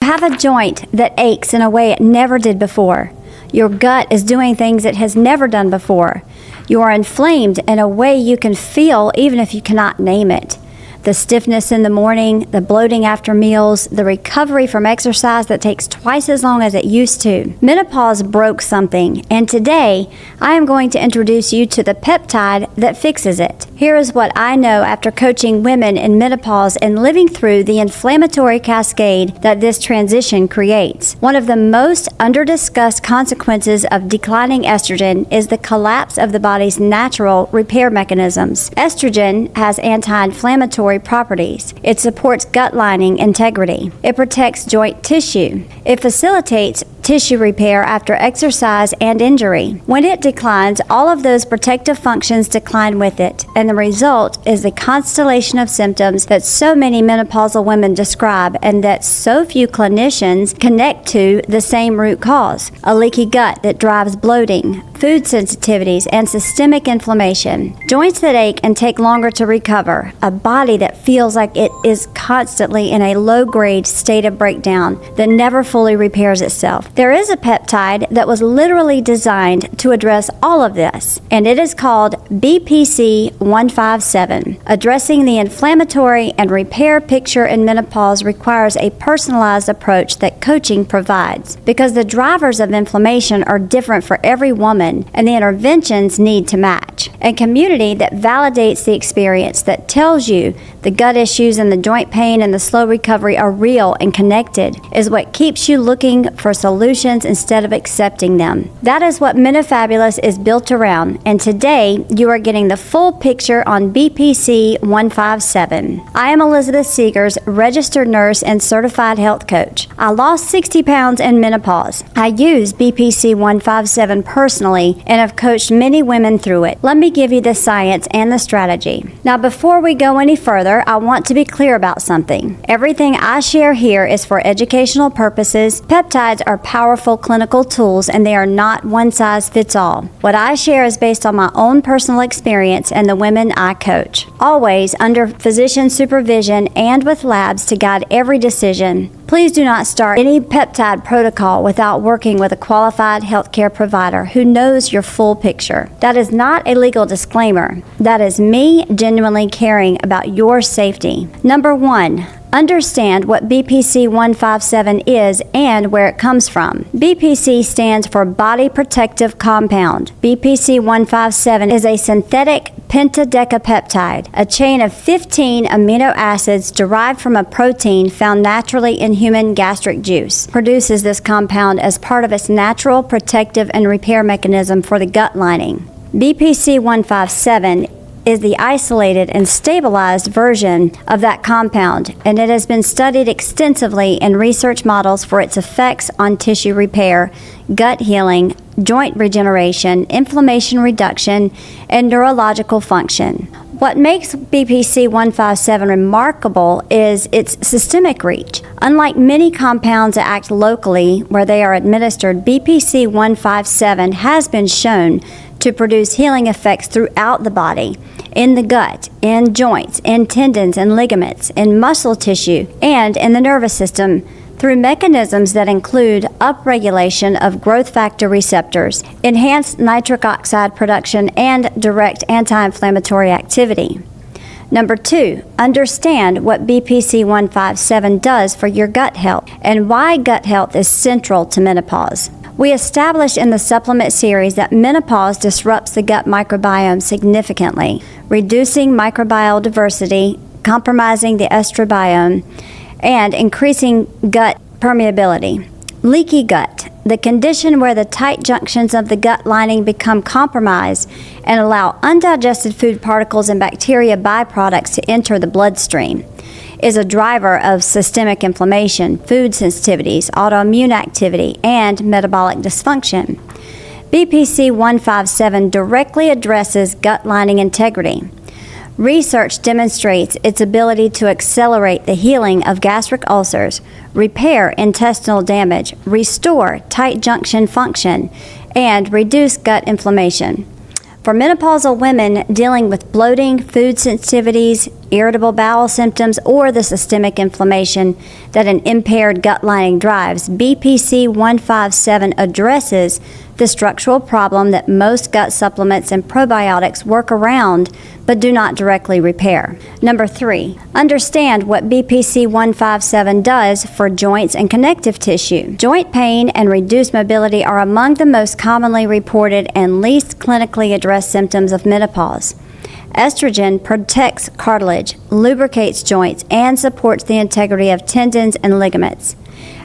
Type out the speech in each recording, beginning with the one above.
have a joint that aches in a way it never did before. Your gut is doing things it has never done before. You are inflamed in a way you can feel even if you cannot name it. The stiffness in the morning, the bloating after meals, the recovery from exercise that takes twice as long as it used to. Menopause broke something, and today I am going to introduce you to the peptide that fixes it. Here is what I know after coaching women in menopause and living through the inflammatory cascade that this transition creates. One of the most under-discussed consequences of declining estrogen is the collapse of the body's natural repair mechanisms. Estrogen has anti-inflammatory properties. It supports gut lining integrity. It protects joint tissue. It facilitates tissue repair after exercise and injury. When it declines, all of those protective functions decline with it, and the result is a constellation of symptoms that so many menopausal women describe and that so few clinicians connect to the same root cause: a leaky gut that drives bloating, food sensitivities, and systemic inflammation, joints that ache and take longer to recover, a body that feels like it is constantly in a low-grade state of breakdown that never fully repairs itself. There is a peptide that was literally designed to address all of this, and it is called BPC-157. Addressing the inflammatory and repair picture in menopause requires a personalized approach that coaching provides, because the drivers of inflammation are different for every woman, and the interventions need to match. A community that validates the experience, that tells you the gut issues and the joint pain and the slow recovery are real and connected, is what keeps you looking for solutions instead of accepting them. That is what MenoFabulous is built around, and today you are getting the full picture on BPC-157. I am Elizabeth Seegers, registered nurse and certified health coach. I lost 60 pounds in menopause. I use BPC-157 personally and have coached many women through it. Let me give you the science and the strategy. Now, before we go any further, I want to be clear about something. Everything I share here is for educational purposes. Peptides are powerful clinical tools, and they are not one size fits all. What I share is based on my own personal experience and the women I coach, always under physician supervision and with labs to guide every decision. Please do not start any peptide protocol without working with a qualified healthcare provider who knows your full picture. That is not a legal disclaimer. That is me genuinely caring about your safety. Number 1, understand what BPC-157 is and where it comes from. BPC stands for Body Protective Compound. BPC-157 is a synthetic pentadecapeptide, a chain of 15 amino acids derived from a protein found naturally in human gastric juice. Produces this compound as part of its natural protective and repair mechanism for the gut lining. BPC-157 is the isolated and stabilized version of that compound, and it has been studied extensively in research models for its effects on tissue repair, gut healing, joint regeneration, inflammation reduction, and neurological function. What makes BPC-157 remarkable is its systemic reach. Unlike many compounds that act locally where they are administered, BPC-157 has been shown to produce healing effects throughout the body, in the gut, in joints, in tendons and ligaments, in muscle tissue, and in the nervous system through mechanisms that include upregulation of growth factor receptors, enhanced nitric oxide production, and direct anti-inflammatory activity. Number 2, understand what BPC-157 does for your gut health and why gut health is central to menopause. We established in the supplement series that menopause disrupts the gut microbiome significantly, reducing microbial diversity, compromising the estrobiome, and increasing gut permeability. Leaky gut, the condition where the tight junctions of the gut lining become compromised and allow undigested food particles and bacteria byproducts to enter the bloodstream, is a driver of systemic inflammation, food sensitivities, autoimmune activity, and metabolic dysfunction. BPC-157 directly addresses gut lining integrity. Research demonstrates its ability to accelerate the healing of gastric ulcers, repair intestinal damage, restore tight junction function, and reduce gut inflammation. For menopausal women dealing with bloating, food sensitivities, irritable bowel symptoms, or the systemic inflammation that an impaired gut lining drives, BPC 157 addresses the structural problem that most gut supplements and probiotics work around but do not directly repair. Number 3, understand what BPC 157 does for joints and connective tissue. Joint pain and reduced mobility are among the most commonly reported and least clinically addressed symptoms of menopause. Estrogen protects cartilage, lubricates joints, and supports the integrity of tendons and ligaments.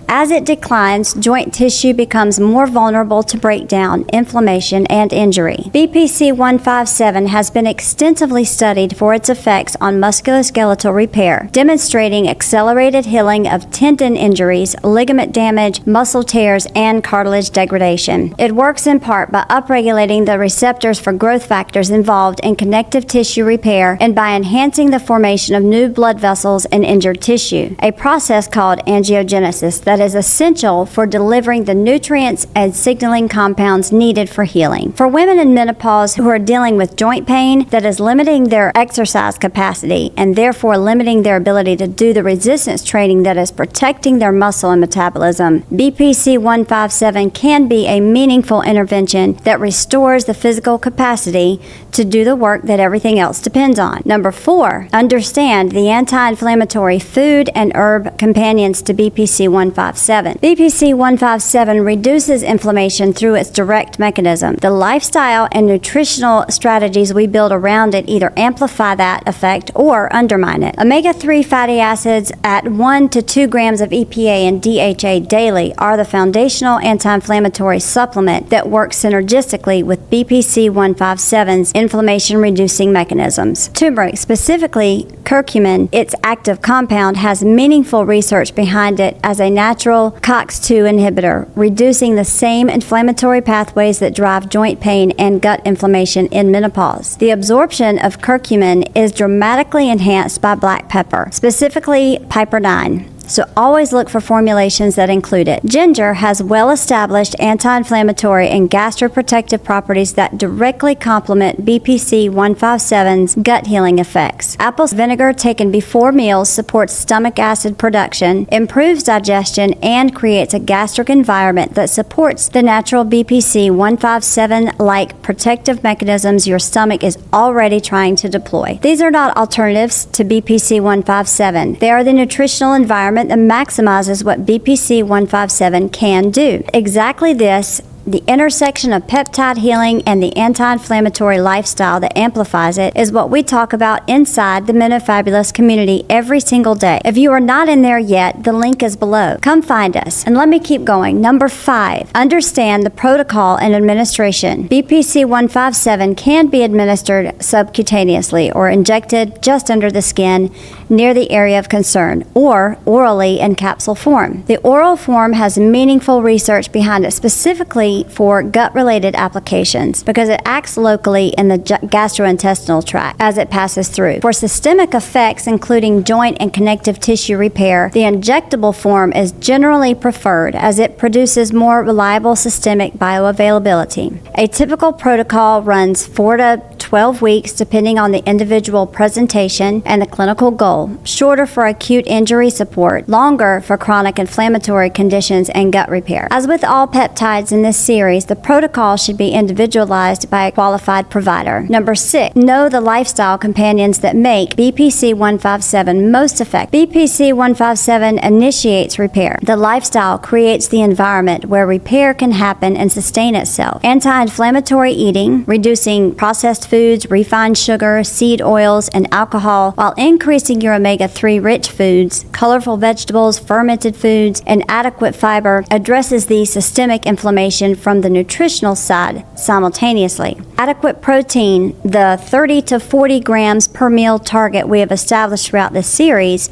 As it declines, joint tissue becomes more vulnerable to breakdown, inflammation, and injury. BPC 157 has been extensively studied for its effects on musculoskeletal repair, demonstrating accelerated healing of tendon injuries, ligament damage, muscle tears, and cartilage degradation. It works in part by upregulating the receptors for growth factors involved in connective tissue repair and by enhancing the formation of new blood vessels in injured tissue, a process called angiogenesis that is essential for delivering the nutrients and signaling compounds needed for healing. For women in menopause who are dealing with joint pain that is limiting their exercise capacity and therefore limiting their ability to do the resistance training that is protecting their muscle and metabolism, BPC 157 can be a meaningful intervention that restores the physical capacity to do the work that everything else depends on. Number 4, understand the anti-inflammatory food and herb companions to BPC 157. BPC 157 reduces inflammation through its direct mechanism. The lifestyle and nutritional strategies we build around it either amplify that effect or undermine it. Omega-3 fatty acids at 1 to 2 grams of EPA and DHA daily are the foundational anti-inflammatory supplement that works synergistically with BPC 157's inflammation-reducing mechanisms. Turmeric, specifically curcumin, its active compound, has meaningful research behind it as a natural COX-2 inhibitor, reducing the same inflammatory pathways that drive joint pain and gut inflammation in menopause. The absorption of curcumin is dramatically enhanced by black pepper, specifically piperine. So always look for formulations that include it. Ginger has well-established anti-inflammatory and gastroprotective properties that directly complement BPC 157's gut healing effects. Apple vinegar taken before meals supports stomach acid production, improves digestion, and creates a gastric environment that supports the natural BPC 157-like protective mechanisms your stomach is already trying to deploy. These are not alternatives to BPC 157. They are the nutritional environment that maximizes what BPC 157 can do. Exactly this, the intersection of peptide healing and the anti-inflammatory lifestyle that amplifies it, is what we talk about inside the MenoFabulous community every single day. If you are not in there yet, the link is below. Come find us. And let me keep going. Number 5, understand the protocol and administration. BPC 157 can be administered subcutaneously or injected just under the skin near the area of concern, or orally in capsule form. The oral form has meaningful research behind it, specifically for gut-related applications, because it acts locally in the gastrointestinal tract as it passes through. For systemic effects, including joint and connective tissue repair, the injectable form is generally preferred as it produces more reliable systemic bioavailability. A typical protocol runs 4 to 12 weeks depending on the individual presentation and the clinical goal, shorter for acute injury support, longer for chronic inflammatory conditions and gut repair. As with all peptides in this series, the protocol should be individualized by a qualified provider. Number 6, know the lifestyle companions that make BPC 157 most effective. BPC 157 initiates repair. The lifestyle creates the environment where repair can happen and sustain itself. Anti-inflammatory eating, reducing processed foods, refined sugar, seed oils, and alcohol, while increasing your omega-3 rich foods, colorful vegetables, fermented foods, and adequate fiber, addresses the systemic inflammation from the nutritional side simultaneously. Adequate protein, the 30 to 40 grams per meal target we have established throughout this series,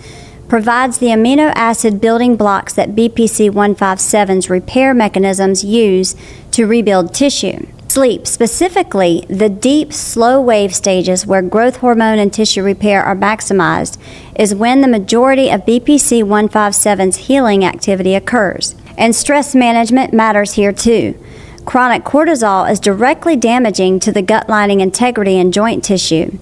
provides the amino acid building blocks that BPC 157's repair mechanisms use to rebuild tissue. Sleep, specifically the deep, slow wave stages where growth hormone and tissue repair are maximized, is when the majority of BPC 157's healing activity occurs. And stress management matters here too. Chronic cortisol is directly damaging to the gut lining integrity and joint tissue,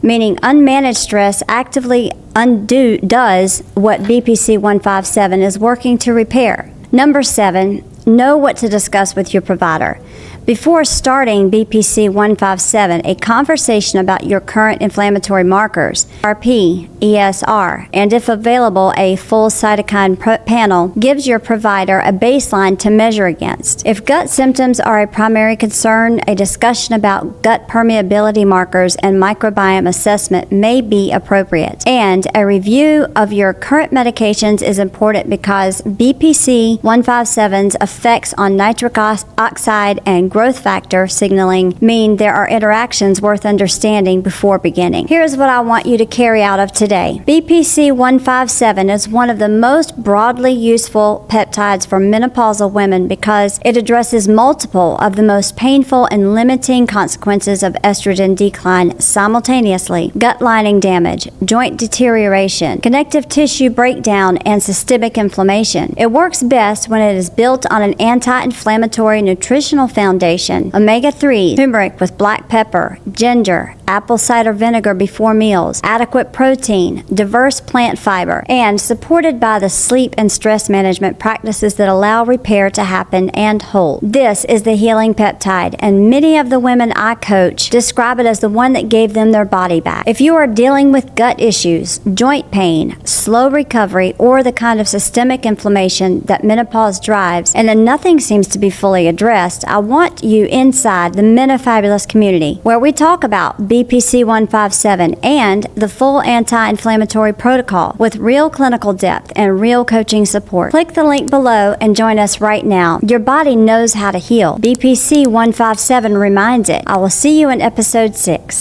meaning unmanaged stress actively undoes what BPC 157 is working to repair. Number 7, know what to discuss with your provider. Before starting BPC 157, a conversation about your current inflammatory markers, RP, ESR, and if available, a full cytokine panel gives your provider a baseline to measure against. If gut symptoms are a primary concern, a discussion about gut permeability markers and microbiome assessment may be appropriate. And a review of your current medications is important because BPC 157's effects on nitric oxide and growth factor signaling mean there are interactions worth understanding before beginning. Here's what I want you to carry out of today. BPC 157 is one of the most broadly useful peptides for menopausal women because it addresses multiple of the most painful and limiting consequences of estrogen decline simultaneously: gut lining damage, joint deterioration, connective tissue breakdown, and systemic inflammation. It works best when it is built on an anti-inflammatory nutritional foundation: omega-3, turmeric with black pepper, ginger, apple cider vinegar before meals, adequate protein, diverse plant fiber, and supported by the sleep and stress management practices that allow repair to happen and hold. This is the healing peptide, and many of the women I coach describe it as the one that gave them their body back. If you are dealing with gut issues, joint pain, slow recovery, or the kind of systemic inflammation that menopause drives, and then nothing seems to be fully addressed, I want you inside the MenoFabulous community, where we talk about BPC 157 and the full anti-inflammatory protocol with real clinical depth and real coaching support. Click the link below and join us right now. Your body knows how to heal. BPC 157 reminds it. I will see you in episode 6.